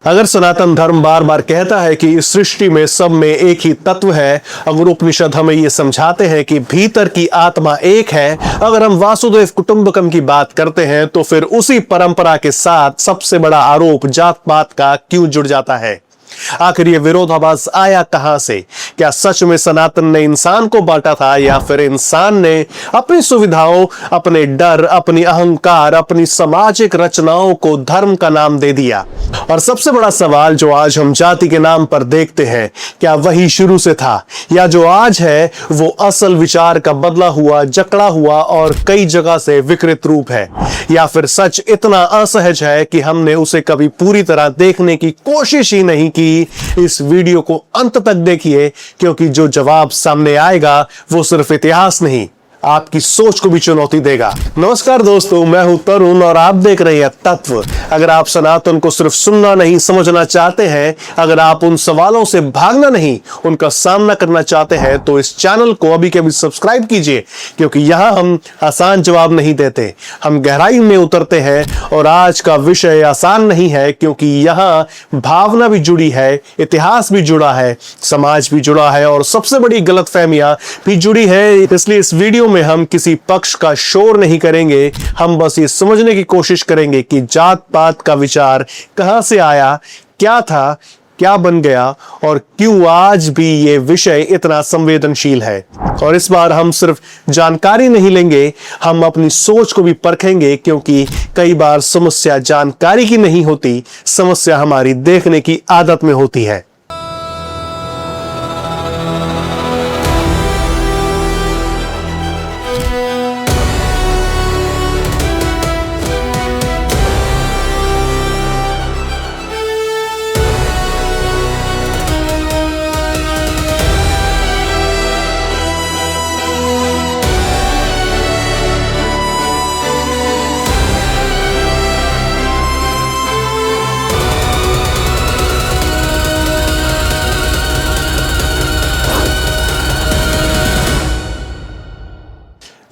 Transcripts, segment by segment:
अगर सनातन धर्म बार बार कहता है कि इस सृष्टि में सब में एक ही तत्व है, अगर उपनिषद हमें ये समझाते हैं कि भीतर की आत्मा एक है, अगर हम वासुदेव कुटुंबकम की बात करते हैं, तो फिर उसी परंपरा के साथ सबसे बड़ा आरोप जात पात का क्यों जुड़ जाता है? आखिर ये विरोधाभास आया कहां से? क्या सच में सनातन ने इंसान को बांटा था, या फिर इंसान ने अपनी सुविधाओं, अपने डर, अपनी अहंकार, अपनी सामाजिक रचनाओं को धर्म का नाम दे दिया? और सबसे बड़ा सवाल जो आज हम जाति के नाम पर देखते हैं, क्या वही शुरू से था, या जो आज है वो असल विचार का बदला हुआ, जकड़ा हुआ और कई जगह से विकृत रूप है? या फिर सच इतना असहज है कि हमने उसे कभी पूरी तरह देखने की कोशिश ही नहीं की? इस वीडियो को अंत तक देखिए, क्योंकि जो जवाब सामने आएगा वो सिर्फ इतिहास नहीं, आपकी सोच को भी चुनौती देगा। नमस्कार दोस्तों, मैं हूं तरुण और आप देख रहे हैं तत्व। अगर आप सनातन को सिर्फ सुनना नहीं, समझना चाहते हैं, अगर आप उन सवालों से भागना नहीं, उनका सामना करना चाहते हैं, तो इस चैनल को अभी के अभी सब्सक्राइब कीजिए, क्योंकि यहां हम आसान जवाब नहीं देते, हम गहराई में उतरते हैं। और आज का विषय आसान नहीं है, क्योंकि यहां भावना भी जुड़ी है, इतिहास भी जुड़ा है, समाज भी जुड़ा है और सबसे बड़ी गलतफहमियां भी जुड़ी है। इसलिए इस वीडियो में हम किसी पक्ष का शोर नहीं करेंगे, हम बस ये समझने की कोशिश करेंगे कि जात पात का विचार कहां से आया, क्या था, क्या बन गया और क्यों आज भी ये विषय इतना संवेदनशील है। और इस बार हम सिर्फ जानकारी नहीं लेंगे, हम अपनी सोच को भी परखेंगे, क्योंकि कई बार समस्या जानकारी की नहीं होती, समस्या हमारी देखने की आदत में होती है।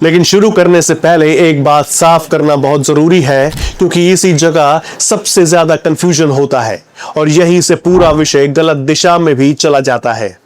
लेकिन शुरू करने से पहले एक बात साफ करना बहुत जरूरी है, क्योंकि इसी जगह सबसे ज्यादा कंफ्यूजन होता है और यहीं से पूरा विषय गलत दिशा में भी चला जाता है।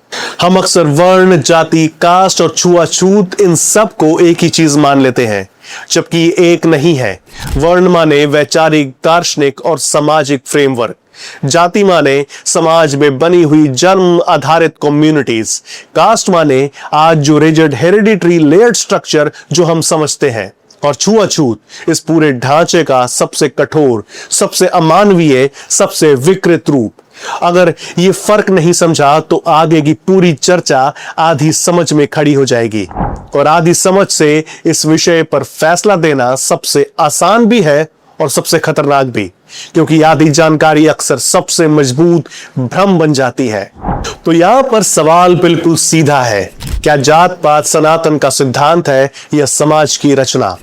हम अक्सर वर्ण, जाति, कास्ट और छुआछूत, इन सब को एक ही चीज मान लेते हैं, जबकि एक नहीं है। वर्ण माने वैचारिक, दार्शनिक और सामाजिक फ्रेमवर्क। जाति माने समाज में बनी हुई जन्म आधारित कम्युनिटीज। कास्ट माने आज जो रिजिड हेरिडिटरी लेयर्ड स्ट्रक्चर जो हम समझते हैं। और छुआछूत इस पूरे ढांचे का सबसे कठोर, सबसे अमानवीय, सबसे विकृत रूप। अगर ये फर्क नहीं समझा तो आगे की पूरी चर्चा आधी समझ में खड़ी हो जाएगी, और आधी समझ से इस विषय पर फैसला देना सबसे आसान भी है और सबसे खतरनाक भी, क्योंकि आधी जानकारी अक्सर सबसे मजबूत भ्रम बन जाती है। तो यहां पर सवाल बिल्कुल सीधा है, क्या जात पात सनातन का सिद्धांत है या समाज की रचना?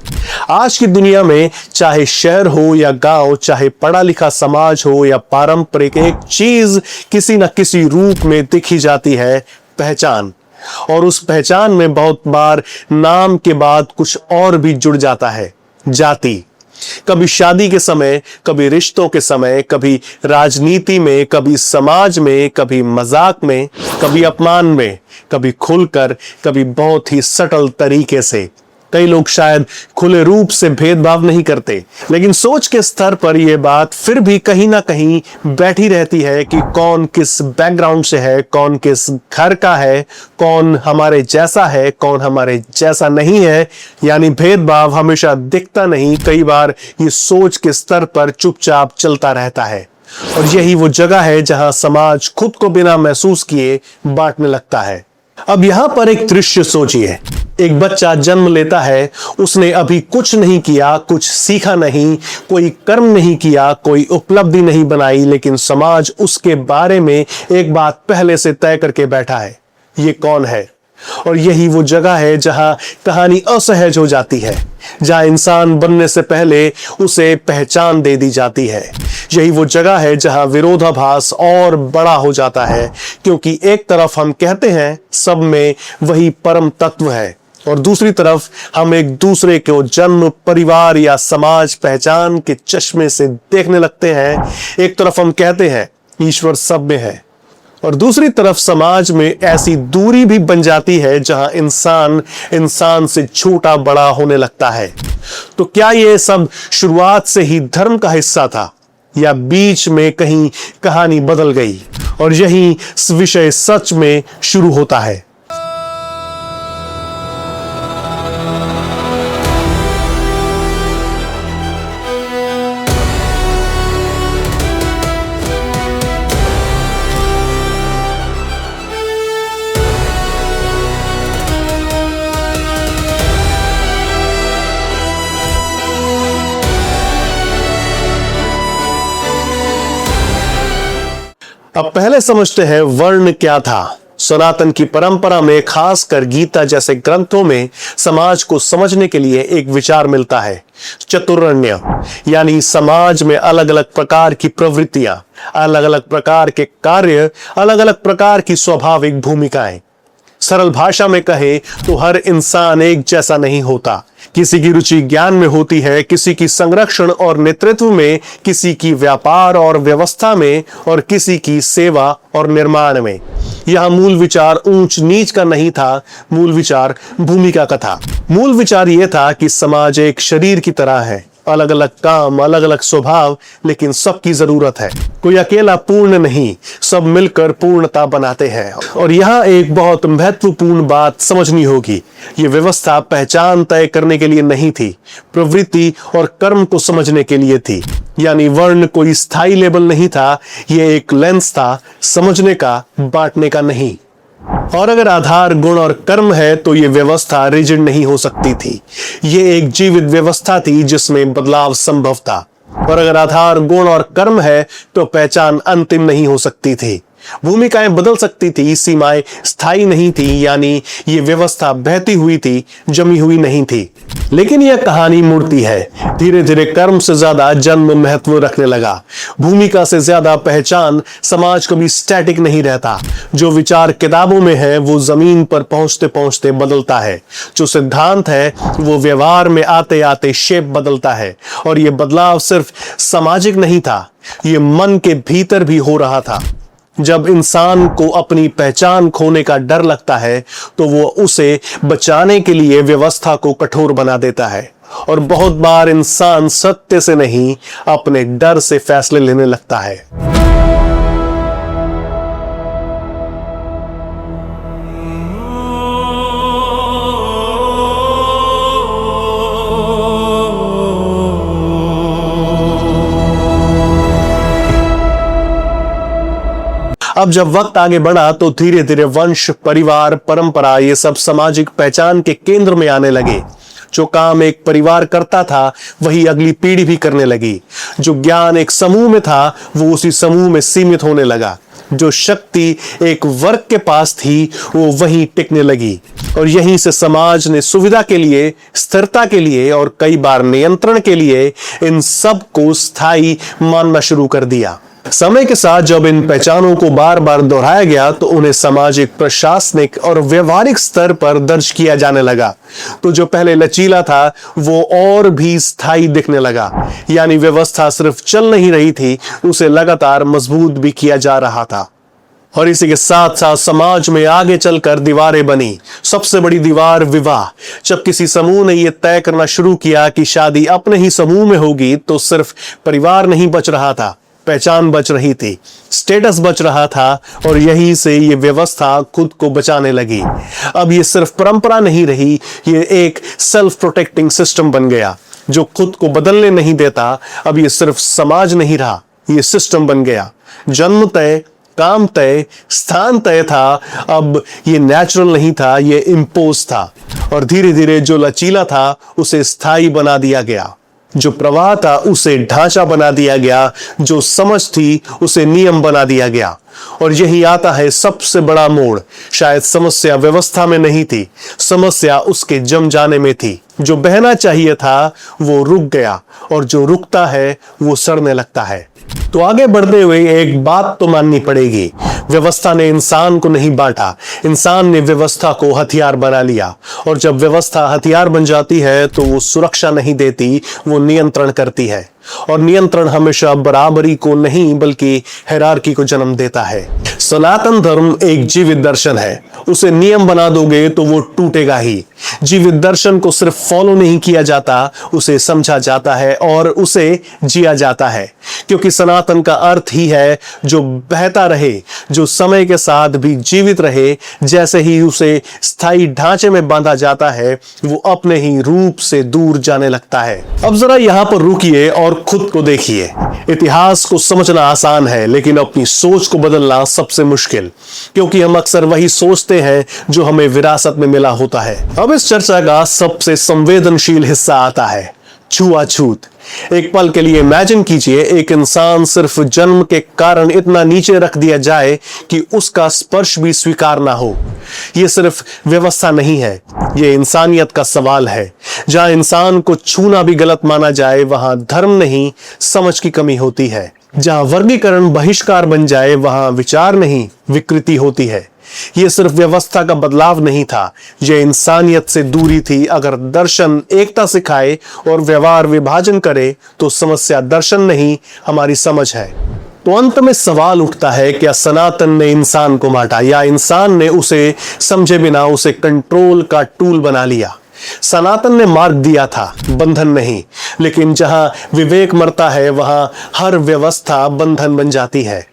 आज की दुनिया में चाहे शहर हो या गांव, चाहे पढ़ा लिखा समाज हो या पारंपरिक, एक चीज किसी न किसी रूप में दिखी जाती है, पहचान। और उस पहचान में बहुत बार नाम के बाद कुछ और भी जुड़ जाता है, जाति। कभी शादी के समय, कभी रिश्तों के समय, कभी राजनीति में, कभी समाज में, कभी मजाक में, कभी अपमान में, कभी खुलकर, कभी बहुत ही सटल तरीके से। कई लोग शायद खुले रूप से भेदभाव नहीं करते, लेकिन सोच के स्तर पर यह बात फिर भी कहीं ना कहीं बैठी रहती है कि कौन किस बैकग्राउंड से है, कौन किस घर का है, कौन हमारे जैसा है, कौन हमारे जैसा नहीं है। यानी भेदभाव हमेशा दिखता नहीं, कई बार ये सोच के स्तर पर चुपचाप चलता रहता है। और यही वो जगह है जहां समाज खुद को बिना महसूस किए बांटने लगता है। अब यहां पर एक दृश्य सोचिए, एक बच्चा जन्म लेता है, उसने अभी कुछ नहीं किया, कुछ सीखा नहीं, कोई कर्म नहीं किया, कोई उपलब्धि नहीं बनाई, लेकिन समाज उसके बारे में एक बात पहले से तय करके बैठा है, ये कौन है। और यही वो जगह है जहां कहानी असहज हो जाती है, जहां इंसान बनने से पहले उसे पहचान दे दी जाती है। यही वो जगह है जहां विरोधाभास और बड़ा हो जाता है, क्योंकि एक तरफ हम कहते हैं सब में वही परम तत्व है, और दूसरी तरफ हम एक दूसरे को जन्म, परिवार या समाज, पहचान के चश्मे से देखने लगते हैं। एक तरफ हम कहते हैं ईश्वर सब में है, और दूसरी तरफ समाज में ऐसी दूरी भी बन जाती है जहां इंसान इंसान से छोटा बड़ा होने लगता है। तो क्या यह सब शुरुआत से ही धर्म का हिस्सा था, या बीच में कहीं कहानी बदल गई और यही विषय सच में शुरू होता है? अब पहले समझते हैं वर्ण क्या था। सनातन की परंपरा में, खासकर गीता जैसे ग्रंथों में, समाज को समझने के लिए एक विचार मिलता है, चतुर्ण्य, यानी समाज में अलग अलग प्रकार की प्रवृत्तियां, अलग अलग प्रकार के कार्य, अलग अलग प्रकार की स्वाभाविक भूमिकाएं। सरल भाषा में कहे तो हर इंसान एक जैसा नहीं होता। किसी की रुचि ज्ञान में होती है, किसी की संरक्षण और नेतृत्व में, किसी की व्यापार और व्यवस्था में, और किसी की सेवा और निर्माण में। यह मूल विचार ऊंच नीच का नहीं था, मूल विचार भूमिका का था। मूल विचार यह था कि समाज एक शरीर की तरह है, अलग अलग काम, अलग अलग स्वभाव, लेकिन सबकी जरूरत है। कोई अकेला पूर्ण नहीं, सब मिलकर पूर्णता बनाते हैं। और यहाँ एक बहुत महत्वपूर्ण बात समझनी होगी, ये व्यवस्था पहचान तय करने के लिए नहीं थी, प्रवृत्ति और कर्म को समझने के लिए थी। यानी वर्ण कोई स्थायी लेबल नहीं था, ये एक लेंस था, समझने का, बांटने का नहीं। और अगर आधार गुण और कर्म है तो ये व्यवस्था रिजिड नहीं हो सकती थी। ये एक जीवित व्यवस्था थी जिसमें बदलाव संभव था। और अगर आधार गुण और कर्म है तो पहचान अंतिम नहीं हो सकती थी। भूमिकाएं बदल सकती थी, सीमाएं स्थायी नहीं थी, यानी ये व्यवस्था बहती हुई थी, जमी हुई नहीं थी। लेकिन यह कहानी मुड़ती है। धीरे धीरे कर्म से ज्यादा जन्म महत्व रखने लगा, भूमिका से ज्यादा पहचान। समाज कभी स्टैटिक नहीं रहता। जो विचार किताबों में है वो जमीन पर पहुंचते पहुंचते बदलता है। जो सिद्धांत है वो व्यवहार में आते आते शेप बदलता है। और यह बदलाव सिर्फ सामाजिक नहीं था, यह मन के भीतर भी हो रहा था। जब इंसान को अपनी पहचान खोने का डर लगता है तो वो उसे बचाने के लिए व्यवस्था को कठोर बना देता है। और बहुत बार इंसान सत्य से नहीं, अपने डर से फैसले लेने लगता है। अब जब वक्त आगे बढ़ा तो धीरे धीरे वंश, परिवार, परंपरा, ये सब सामाजिक पहचान के केंद्र में आने लगे। जो काम एक परिवार करता था वही अगली पीढ़ी भी करने लगी। जो ज्ञान एक समूह में था वो उसी समूह में सीमित होने लगा। जो शक्ति एक वर्ग के पास थी वो वहीं टिकने लगी। और यहीं से समाज ने सुविधा के लिए, स्थिरता के लिए और कई बार नियंत्रण के लिए इन सब को स्थायी मानना शुरू कर दिया। समय के साथ जब इन पहचानों को बार बार दोहराया गया तो उन्हें सामाजिक, प्रशासनिक और व्यवहारिक स्तर पर दर्ज किया जाने लगा। तो जो पहले लचीला था वो और भी स्थायी दिखने लगा। यानी व्यवस्था सिर्फ चल नहीं रही थी, उसे लगातार मजबूत भी किया जा रहा था। और इसी के साथ साथ समाज में आगे चलकर दीवारें बनी। सबसे बड़ी दीवार विवाह। जब किसी समूह ने यह तय करना शुरू किया कि शादी अपने ही समूह में होगी तो सिर्फ परिवार नहीं बच रहा था, पहचान बच रही थी, स्टेटस बच रहा था। और यहीं से ये व्यवस्था खुद को बचाने लगी। अब ये सिर्फ परंपरा नहीं रही, ये एक सेल्फ प्रोटेक्टिंग सिस्टम बन गया जो खुद को बदलने नहीं देता। अब ये सिर्फ समाज नहीं रहा, ये सिस्टम बन गया। जन्म तय, काम तय, स्थान तय था। अब ये नेचुरल नहीं था, ये इम्पोज था। और धीरे धीरे जो लचीला था उसे स्थायी बना दिया गया, जो प्रवाह था उसे ढांचा बना दिया गया, जो समझ थी उसे नियम बना दिया गया। और यही आता है सबसे बड़ा मोड़। शायद समस्या व्यवस्था में नहीं थी, समस्या उसके जम जाने में थी। जो बहना चाहिए था वो रुक गया, और जो रुकता है वो सड़ने लगता है। तो आगे बढ़ते हुए एक बात तो माननी पड़ेगी, व्यवस्था ने इंसान को नहीं बांटा, इंसान ने व्यवस्था को हथियार बना लिया। और जब व्यवस्था हथियार बन जाती है तो वो सुरक्षा नहीं देती, वो नियंत्रण करती है। और नियंत्रण हमेशा बराबरी को नहीं बल्कि हायरार्की को जन्म देता है। सनातन धर्म एक जीवित दर्शन है, उसे नियम बना दोगे तो वो टूटेगा ही। जीवित दर्शन को सिर्फ फॉलो नहीं किया जाता, उसे समझा जाता है और उसे जिया जाता है। क्योंकि सनातन का अर्थ ही है जो बहता रहे, जो समय के साथ भी जीवित रहे। जैसे ही उसे स्थायी ढांचे में बांधा जाता है वो अपने ही रूप से दूर जाने लगता है। अब जरा यहां पर रुकिए और खुद को देखिए। इतिहास को समझना आसान है लेकिन अपनी सोच को बदलना सबसे मुश्किल, क्योंकि हम अक्सर वही सोचते हैं जो हमें विरासत में मिला होता है। अब इस चर्चा का सबसे संवेदनशील हिस्सा आता है, छुआछूत। एक पल के लिए इमेजिन कीजिए, एक इंसान सिर्फ जन्म के कारण इतना नीचे रख दिया जाए कि उसका स्पर्श भी स्वीकार ना हो। यह सिर्फ व्यवस्था नहीं है, यह इंसानियत का सवाल है। जहां इंसान को छूना भी गलत माना जाए वहां धर्म नहीं, समझ की कमी होती है। जहां वर्गीकरण बहिष्कार बन जाए वहां विचार नहीं, विकृति होती है। यह सिर्फ व्यवस्था का बदलाव नहीं था, यह इंसानियत से दूरी थी। अगर दर्शन एकता सिखाए और व्यवहार विभाजन करे तो समस्या दर्शन नहीं, हमारी समझ है। तो अंत में सवाल उठता है, क्या सनातन ने इंसान को बांटा या इंसान ने उसे समझे बिना उसे कंट्रोल का टूल बना लिया? सनातन ने मार्ग दिया था, बंधन नहीं। लेकिन जहां विवेक मरता है वहां हर व्यवस्था बंधन बन जाती है।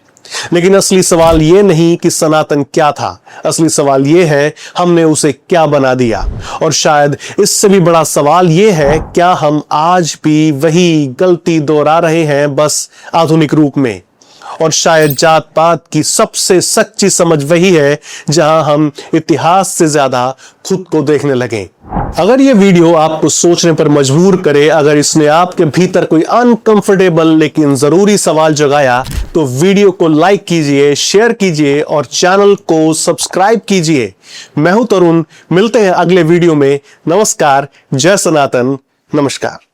लेकिन असली सवाल यह नहीं कि सनातन क्या था, असली सवाल यह है हमने उसे क्या बना दिया। और शायद इससे भी बड़ा सवाल यह है, क्या हम आज भी वही गलती दोहरा रहे हैं, बस आधुनिक रूप में? और शायद जात पात की सबसे सच्ची समझ वही है जहां हम इतिहास से ज्यादा खुद को देखने लगे। अगर यह वीडियो आपको सोचने पर मजबूर करे, अगर इसने आपके भीतर कोई अनकंफर्टेबल लेकिन जरूरी सवाल जगाया, तो वीडियो को लाइक कीजिए, शेयर कीजिए और चैनल को सब्सक्राइब कीजिए। मैं हूं तरुण, मिलते हैं अगले वीडियो में। नमस्कार, जय सनातन, नमस्कार।